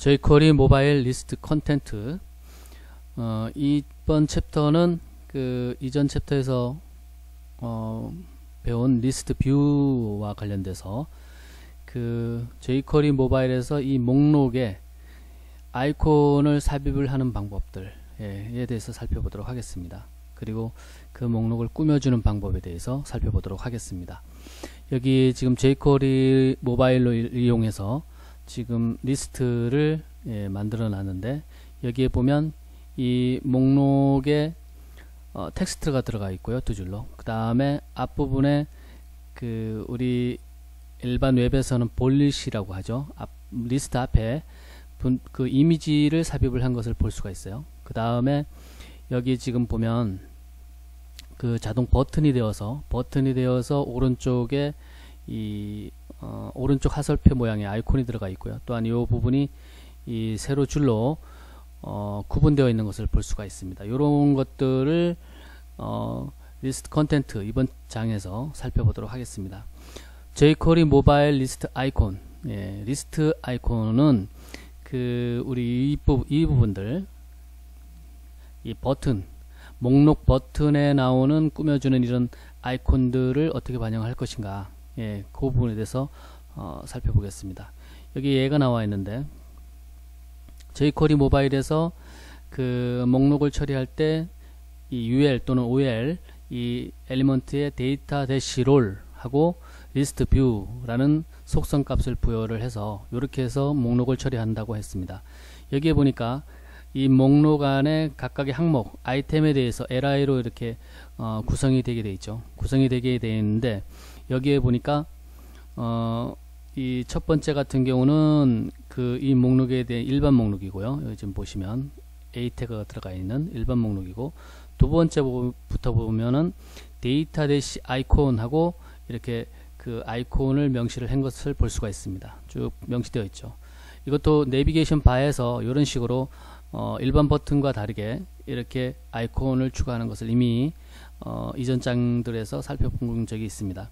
jQuery 모바일 리스트 컨텐트. 이번 챕터는 그 이전 챕터에서 배운 리스트 뷰와 관련돼서 그 jQuery 모바일에서 이 목록에 아이콘을 삽입을 하는 방법들에 대해서 살펴보도록 하겠습니다. 그리고 그 목록을 꾸며주는 방법에 대해서 살펴보도록 하겠습니다. 여기 지금 jQuery 모바일로 이용해서 지금 리스트를 만들어 놨는데, 여기에 보면 이 목록에 텍스트가 들어가 있고요, 두 줄로. 그 다음에 앞부분에 그 우리 일반 웹에서는 볼릿이라고 하죠. 리스트 앞에 그 이미지를 삽입을 한 것을 볼 수가 있어요. 그 다음에 여기 지금 보면 그 자동 버튼이 되어서 오른쪽에 이 오른쪽 하설표 모양의 아이콘이 들어가 있고요. 또한 이 부분이 이 세로 줄로 구분되어 있는 것을 볼 수가 있습니다. 이런 것들을 리스트 컨텐트 이번 장에서 살펴보도록 하겠습니다. jQuery 모바일 리스트 아이콘. 리스트 아이콘은 그 우리 이 부분들, 이 버튼, 목록 버튼에 나오는 꾸며주는 이런 아이콘들을 어떻게 반영할 것인가, 그 부분에 대해서 살펴보겠습니다. 여기 얘가 나와 있는데, jQuery 모바일에서 그 목록을 처리할 때 이 UL 또는 OL 이 엘리먼트의 데이터 대시롤 하고 리스트 뷰라는 속성 값을 부여를 해서 이렇게 해서 목록을 처리한다고 했습니다. 여기에 보니까 이 목록 안에 각각의 항목 아이템에 대해서 li로 이렇게 구성이 되게 되어 있죠. 구성이 되게 되어 있는데, 여기에 보니까 이 첫 번째 같은 경우는 그 이 목록에 대한 일반 목록이고요. 여기 지금 보시면 A 태그가 들어가 있는 일반 목록이고, 두 번째부터 보면은 데이터 대시 아이콘하고 이렇게 그 아이콘을 명시를 한 것을 볼 수가 있습니다. 쭉 명시되어 있죠. 이것도 내비게이션 바에서 이런 식으로 일반 버튼과 다르게 이렇게 아이콘을 추가하는 것을 이미 이전 장들에서 살펴본 적이 있습니다.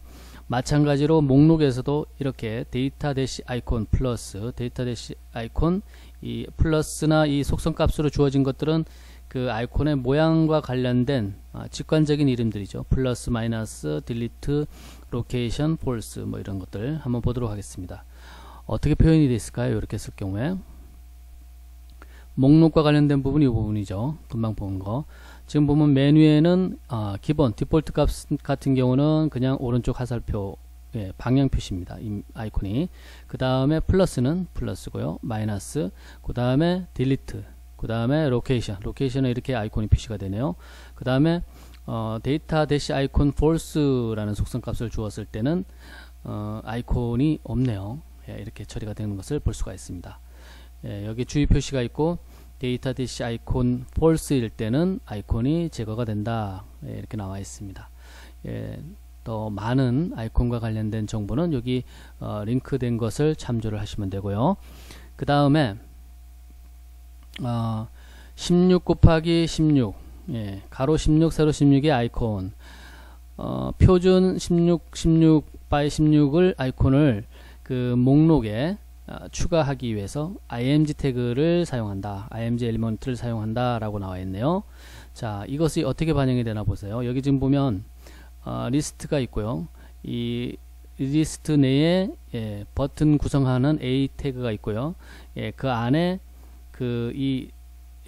마찬가지로 목록에서도 이렇게 데이터 대시 아이콘 플러스 데이터 대시 아이콘, 이 플러스나 이 속성 값으로 주어진 것들은 그 아이콘의 모양과 관련된 직관적인 이름들이죠. 플러스, 마이너스, 딜리트, 로케이션, 폴스 뭐 이런 것들 한번 보도록 하겠습니다. 어떻게 표현이 되어 있을까요? 이렇게 했을 경우에 목록과 관련된 부분이 이 부분이죠. 금방 본 거. 지금 보면 메뉴에는 기본 디폴트 값 같은 경우는 그냥 오른쪽 하살표 방향 표시입니다. 이 아이콘이. 그 다음에 플러스는 플러스고요. 마이너스, 그 다음에 딜리트, 그 다음에 로케이션은 이렇게 아이콘이 표시가 되네요. 그 다음에 데이터 대시 아이콘 false라는 속성 값을 주었을 때는 아이콘이 없네요. 이렇게 처리가 되는 것을 볼 수가 있습니다. 여기 주의 표시가 있고, 데이터 대시 아이콘 false일 때는 아이콘이 제거가 된다, 이렇게 나와 있습니다. 더 많은 아이콘과 관련된 정보는 여기 링크된 것을 참조를 하시면 되고요. 그 다음에 16 곱하기 16, 가로 16 세로 16의 아이콘, 표준 16 by 16을 아이콘을 그 목록에 추가하기 위해서 img 태그를 사용한다, img 엘리먼트를 사용한다 라고 나와 있네요. 자, 이것이 어떻게 반영이 되나 보세요. 여기 지금 보면 리스트가 있고요. 이 리스트 내에 버튼 구성하는 a 태그가 있고요. 그 안에 그 이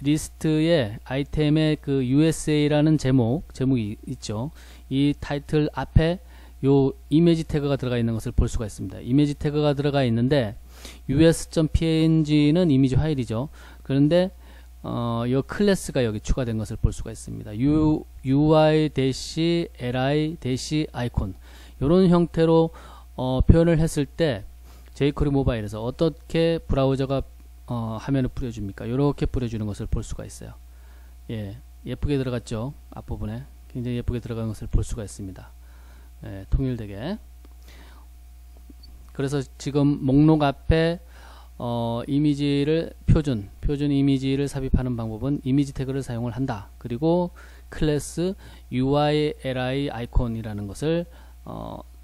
리스트의 아이템의 그 USA라는 제목이 있죠. 이 타이틀 앞에 요 이미지 태그가 들어가 있는 것을 볼 수가 있습니다. 이미지 태그가 들어가 있는데 us.png는 이미지 파일이죠. 그런데 요 클래스가 여기 추가된 것을 볼 수가 있습니다. UI-li-icon 이런 형태로 표현을 했을 때 jQuery 모바일에서 어떻게 브라우저가 화면을 뿌려줍니까? 이렇게 뿌려주는 것을 볼 수가 있어요. 예쁘게 들어갔죠. 앞부분에 굉장히 예쁘게 들어간 것을 볼 수가 있습니다. 통일되게. 그래서 지금 목록 앞에 이미지를 표준 이미지를 삽입하는 방법은 이미지 태그를 사용을 한다. 그리고 클래스 UI-li 아이콘이라는 것을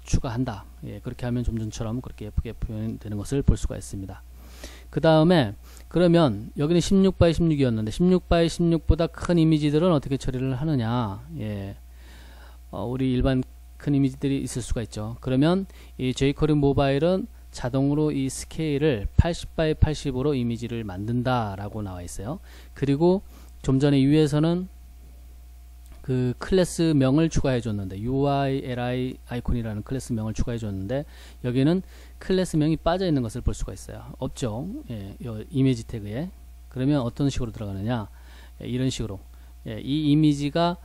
추가한다. 그렇게 하면 좀 전처럼 그렇게 예쁘게 표현되는 것을 볼 수가 있습니다. 그 다음에 그러면 여기는 16x 16이었는데 16x 16보다 큰 이미지들은 어떻게 처리를 하느냐. 예. 우리 일반 큰 이미지들이 있을 수가 있죠. 그러면 이 jQuery 모바일은 자동으로 이 스케일을 80x 80으로 이미지를 만든다 라고 나와 있어요. 그리고 좀 전에 위에서는 그 클래스 명을 추가해 줬는데 UILI 아이콘이라는 클래스 명을 추가해 줬는데 여기는 클래스 명이 빠져 있는 것을 볼 수가 있어요. 없죠. 예, 이 이미지 태그에. 그러면 어떤 식으로 들어가느냐. 예, 이런 식으로. 예, 이 이미지가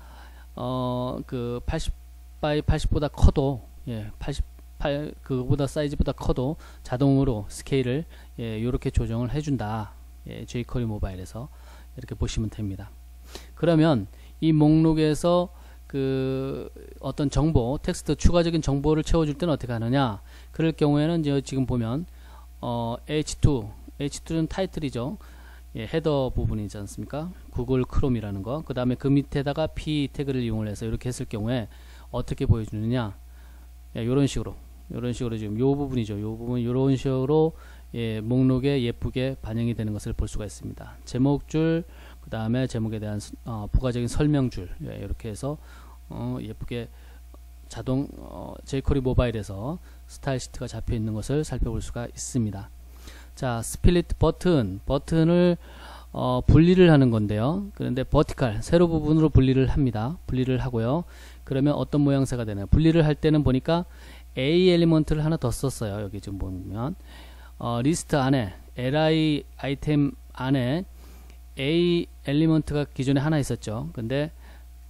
그 80x 80보다 커도 예, 88 그거보다 사이즈보다 커도 자동으로 스케일을 예, 이렇게 조정을 해준다. 예, jQuery 모바일에서 이렇게 보시면 됩니다. 그러면 이 목록에서 그 어떤 정보, 텍스트 추가적인 정보를 채워줄 때는 어떻게 하느냐? 그럴 경우에는 이제 지금 보면 H2는 타이틀이죠. 예, 헤더 부분이지 않습니까? 구글 크롬이라는 거. 그 다음에 그 밑에다가 P 태그를 이용을 해서 이렇게 했을 경우에 어떻게 보여주느냐? 예, 이런 식으로 지금 요 부분이죠. 요 부분 이런 식으로 예, 목록에 예쁘게 반영이 되는 것을 볼 수가 있습니다. 제목줄, 그 다음에 제목에 대한 부가적인 설명줄, 예, 이렇게 해서 예쁘게 자동 jQuery 모바일에서 스타일 시트가 잡혀 있는 것을 살펴볼 수가 있습니다. 자, 스플릿 버튼을 분리를 하는 건데요. 그런데 버티칼 세로 부분으로 분리를 합니다. 분리를 하고요. 그러면 어떤 모양새가 되나요? 분리를 할 때는 보니까 A 엘리먼트를 하나 더 썼어요. 여기 지금 보면 리스트 안에 li 아이템 안에 A 엘리먼트가 기존에 하나 있었죠. 근데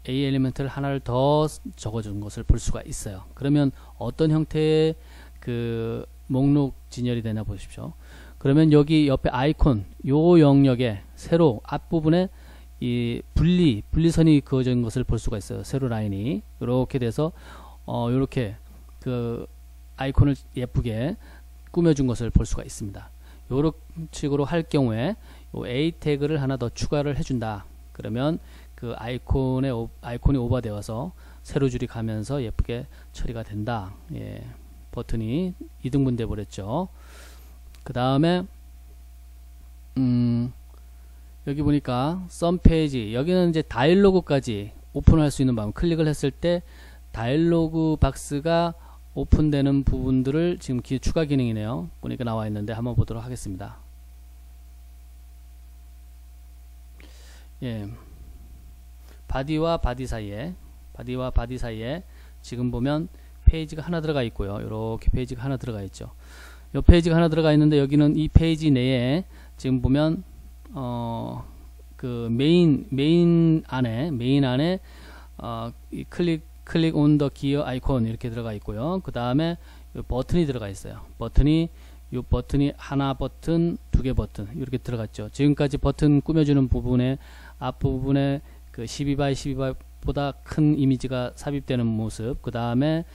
A 엘리먼트를 하나를 더 적어준 것을 볼 수가 있어요. 그러면 어떤 형태의 그 목록 진열이 되나 보십시오. 그러면 여기 옆에 아이콘 요 영역에 세로 앞부분에 이 분리선이 그어져 있는 것을 볼 수가 있어요. 세로 라인이 이렇게 돼서 요렇게 그 아이콘을 예쁘게 꾸며준 것을 볼 수가 있습니다. 요런 식으로 할 경우에 요 A 태그를 하나 더 추가를 해준다. 그러면 그 아이콘이 오버되어서 세로줄이 가면서 예쁘게 처리가 된다. 예, 버튼이 이등분돼 버렸죠. 그 다음에 여기 보니까 썸 페이지, 여기는 이제 다이얼로그까지 오픈할 수 있는 방법. 클릭을 했을 때 다이얼로그 박스가 오픈되는 부분들을 지금 추가 기능이네요. 보니까 나와 있는데 한번 보도록 하겠습니다. 예, 바디와 바디 사이에 지금 보면 페이지가 하나 들어가 있고요. 이렇게 페이지가 하나 들어가 있죠. 이 페이지가 하나 들어가 있는데 여기는 이 페이지 내에 지금 보면 그 메인 안에 이 클릭 온 더 기어 아이콘 이렇게 들어가 있고요. 그 다음에 버튼이 들어가 있어요. 이 버튼이 하나 버튼, 두 개 버튼 이렇게 들어갔죠. 지금까지 버튼 꾸며주는 부분에 앞부분에 그 12x 12보다 큰 이미지가 삽입되는 모습, 그 다음에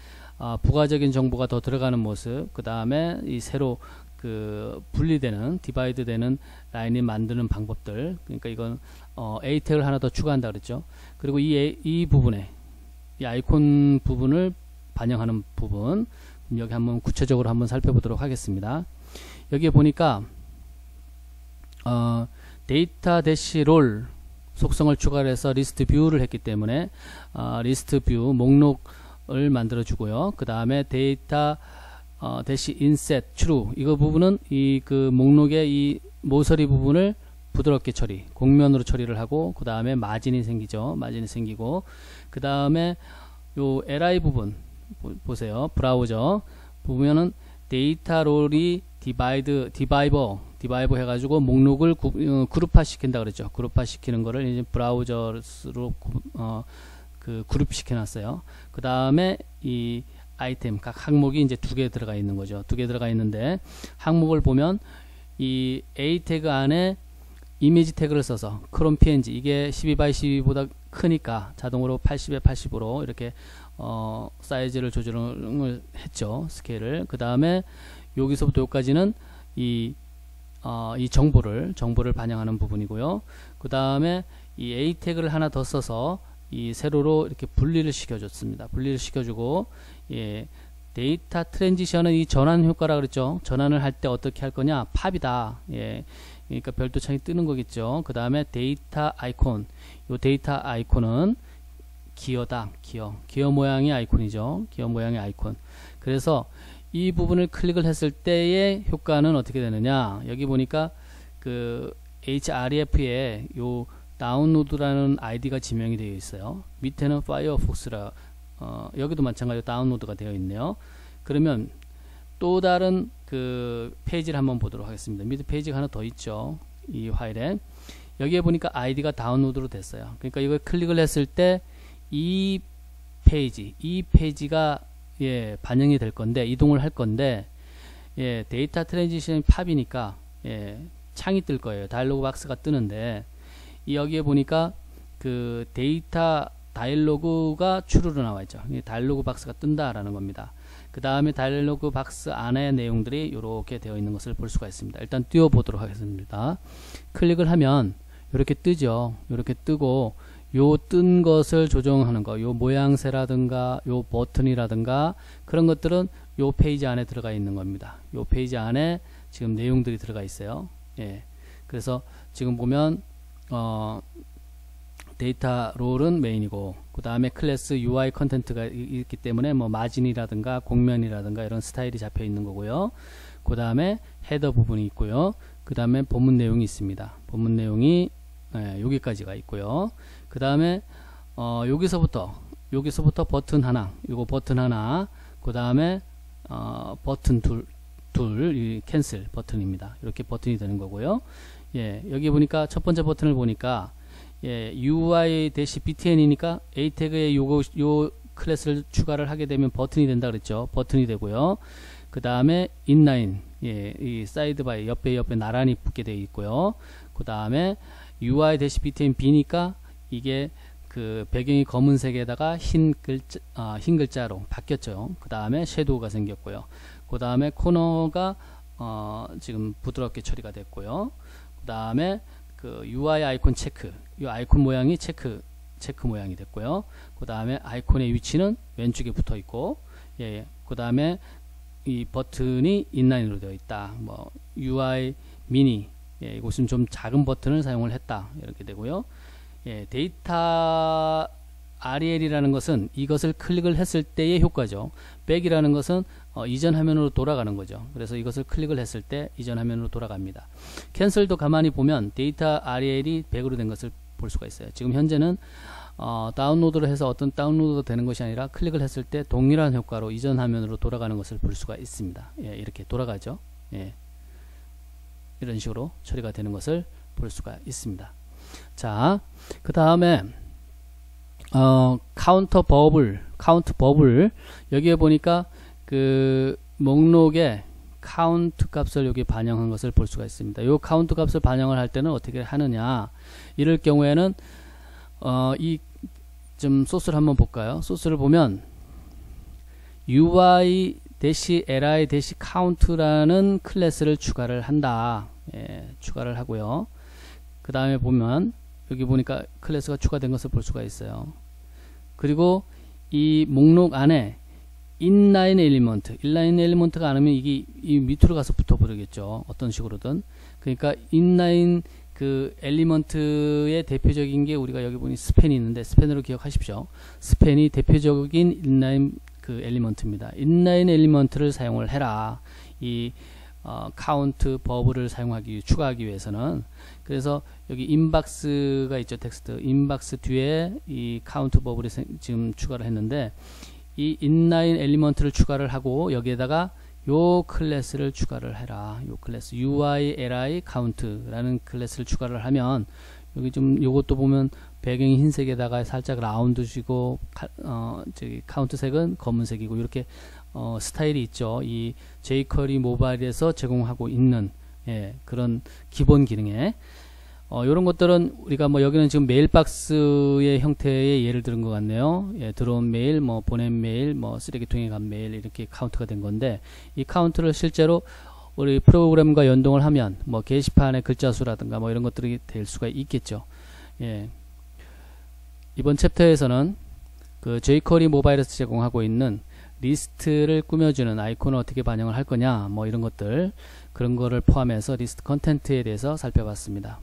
부가적인 정보가 더 들어가는 모습, 그 다음에 이 세로 그 분리되는 디바이드 되는 라인이 만드는 방법들. 그러니까 이건 A 태그를 하나 더 추가한다 그랬죠. 그리고 이 부분에 이 아이콘 부분을 반영하는 부분, 여기 한번 구체적으로 한번 살펴보도록 하겠습니다. 여기에 보니까 데이터 대시 롤 속성을 추가를 해서 리스트 뷰를 했기 때문에 리스트 뷰 목록을 만들어 주고요. 그 다음에 데이터 대시 인셋 트루, 이거 부분은 이 그 목록의 이 모서리 부분을 부드럽게 곡면으로 처리를 하고, 그 다음에 마진이 생기죠. 마진이 생기고, 그 다음에 요 li 부분 보세요. 브라우저 보면은 데이터 롤이 디바이버 해가지고 목록을 그룹화 시킨다 그랬죠. 그룹화 시키는 거를 이제 브라우저로 그 그룹 시켜놨어요. 그 다음에 이 아이템 각 항목이 이제 두 개 들어가 있는 거죠. 두 개 들어가 있는데 항목을 보면 이 A 태그 안에 이미지 태그를 써서 크롬 PNG, 이게 12x12보다 크니까 자동으로 80에 80으로 이렇게 사이즈를 조절을 했죠. 스케일을. 그 다음에 여기서부터 여기까지는 이 정보를 반영하는 부분이고요. 그 다음에 이 A 태그를 하나 더 써서 이 세로로 이렇게 분리를 시켜줬습니다. 분리를 시켜주고, 예, 데이터 트랜지션은 이 전환 효과라 그랬죠. 전환을 할 때 어떻게 할 거냐? 팝이다. 예. 그러니까 별도 창이 뜨는 거겠죠. 그 다음에 데이터 아이콘. 요 데이터 아이콘은 기어다. 기어 모양의 아이콘이죠. 기어 모양의 아이콘. 그래서 이 부분을 클릭을 했을 때의 효과는 어떻게 되느냐? 여기 보니까 그 href에 요 다운로드라는 아이디가 지명이 되어 있어요. 밑에는 파이어폭스라 여기도 마찬가지로 다운로드가 되어 있네요. 그러면 또 다른 그 페이지를 한번 보도록 하겠습니다. 밑에 페이지가 하나 더 있죠. 이 파일에 여기에 보니까 아이디가 다운로드로 됐어요. 그러니까 이걸 클릭을 했을 때 이 페이지가 예, 반영이 될 건데 이동을 할 건데 예, 데이터 트랜지션 팝이니까 예, 창이 뜰 거예요. 다이얼로그 박스가 뜨는데 여기에 보니까 그 데이터 다이얼로그가 추르르 나와 있죠. 다이얼로그 박스가 뜬다라는 겁니다. 그 다음에 다이얼로그 박스 안에 내용들이 이렇게 되어 있는 것을 볼 수가 있습니다. 일단 띄워 보도록 하겠습니다. 클릭을 하면 이렇게 뜨죠. 이렇게 뜨고 요 뜬 것을 조정하는 거, 요 모양새라든가 요 버튼이라든가 그런 것들은 요 페이지 안에 들어가 있는 겁니다. 요 페이지 안에 지금 내용들이 들어가 있어요. 예. 그래서 지금 보면 데이터 롤은 메인이고 그 다음에 클래스 UI 컨텐트가 있기 때문에 뭐 마진이라든가 공면이라든가 이런 스타일이 잡혀 있는 거고요. 그 다음에 헤더 부분이 있고요. 그 다음에 본문 내용이 있습니다. 본문 내용이 여기까지가 있고요. 그 다음에 여기서부터 버튼 하나, 요거 버튼 하나, 그 다음에 버튼 둘 캔슬 버튼입니다. 이렇게 버튼이 되는 거고요. 예, 여기 보니까 첫 번째 버튼을 보니까 예, UI-btn이니까 A 태그에 요 클래스를 추가를 하게 되면 버튼이 된다 그랬죠. 버튼이 되고요. 그 다음에 인라인, 예, 이 사이드바이 옆에 나란히 붙게 되어 있고요. 그 다음에 UI-btn b니까 이게 그 배경이 검은색에다가 흰 글자로 바뀌었죠. 그 다음에 섀도우가 생겼고요. 그 다음에 코너가 지금 부드럽게 처리가 됐고요. 그 다음에 그 UI 아이콘 체크, 이 아이콘 모양이 체크 모양이 됐고요. 그 다음에 아이콘의 위치는 왼쪽에 붙어 있고, 예, 그 다음에 이 버튼이 인라인으로 되어 있다. 뭐 UI 미니, 예, 이곳은 좀 작은 버튼을 사용을 했다. 이렇게 되고요. 예, 데이터 REL이라는 것은 이것을 클릭을 했을 때의 효과죠. 백이라는 것은 이전 화면으로 돌아가는 거죠. 그래서 이것을 클릭을 했을 때 이전 화면으로 돌아갑니다. 캔슬도 가만히 보면 데이터 REL이 백으로 된 것을 볼 수가 있어요. 지금 현재는 다운로드를 해서 어떤 다운로드가 되는 것이 아니라 클릭을 했을 때 동일한 효과로 이전 화면으로 돌아가는 것을 볼 수가 있습니다. 예, 이렇게 돌아가죠. 예, 이런 식으로 처리가 되는 것을 볼 수가 있습니다. 자, 그 다음에 카운트 버블 여기에 보니까 그 목록에 카운트 값을 여기 반영한 것을 볼 수가 있습니다. 이 카운트 값을 반영을 할 때는 어떻게 하느냐, 이럴 경우에는 이 좀 소스를 한번 볼까요? 소스를 보면 UI-li-count라는 클래스를 추가를 한다. 예, 추가를 하고요. 그 다음에 보면 여기 보니까 클래스가 추가된 것을 볼 수가 있어요. 그리고 이 목록 안에 인라인 엘리먼트가 안 하면 이게 이 밑으로 가서 붙어버리겠죠. 어떤 식으로든. 그러니까 인라인 그 엘리먼트의 대표적인 게 우리가 여기 보니 스팬이 있는데 스팬으로 기억하십시오. 스팬이 대표적인 인라인 그 엘리먼트입니다. 인라인 엘리먼트를 사용을 해라. 이 카운트 버블을 추가하기 위해서는. 그래서 여기 인박스가 있죠. 텍스트 인박스 뒤에 이 카운트 버블이 지금 추가를 했는데 이 인라인 엘리먼트를 추가를 하고 여기에다가 요 클래스를 추가를 해라. 요 클래스 UI-li count라는 클래스를 추가를 하면 여기 좀 요것도 보면 배경이 흰색에다가 살짝 라운드 주고 저기 카운트 색은 검은색이고 이렇게 스타일이 있죠. 이 jQuery 모바일에서 제공하고 있는 예, 그런 기본 기능에 이런 것들은 우리가 뭐 여기는 지금 메일박스의 형태의 예를 들은 것 같네요. 예, 들어온 메일, 뭐 보낸 메일, 뭐 쓰레기통에 간 메일 이렇게 카운트가 된 건데 이 카운트를 실제로 우리 프로그램과 연동을 하면 뭐 게시판의 글자 수라든가 뭐 이런 것들이 될 수가 있겠죠. 예. 이번 챕터에서는 그 jQuery 모바일에서 제공하고 있는 리스트를 꾸며주는 아이콘을 어떻게 반영을 할 거냐, 뭐 이런 것들, 그런 거를 포함해서 리스트 컨텐츠에 대해서 살펴봤습니다.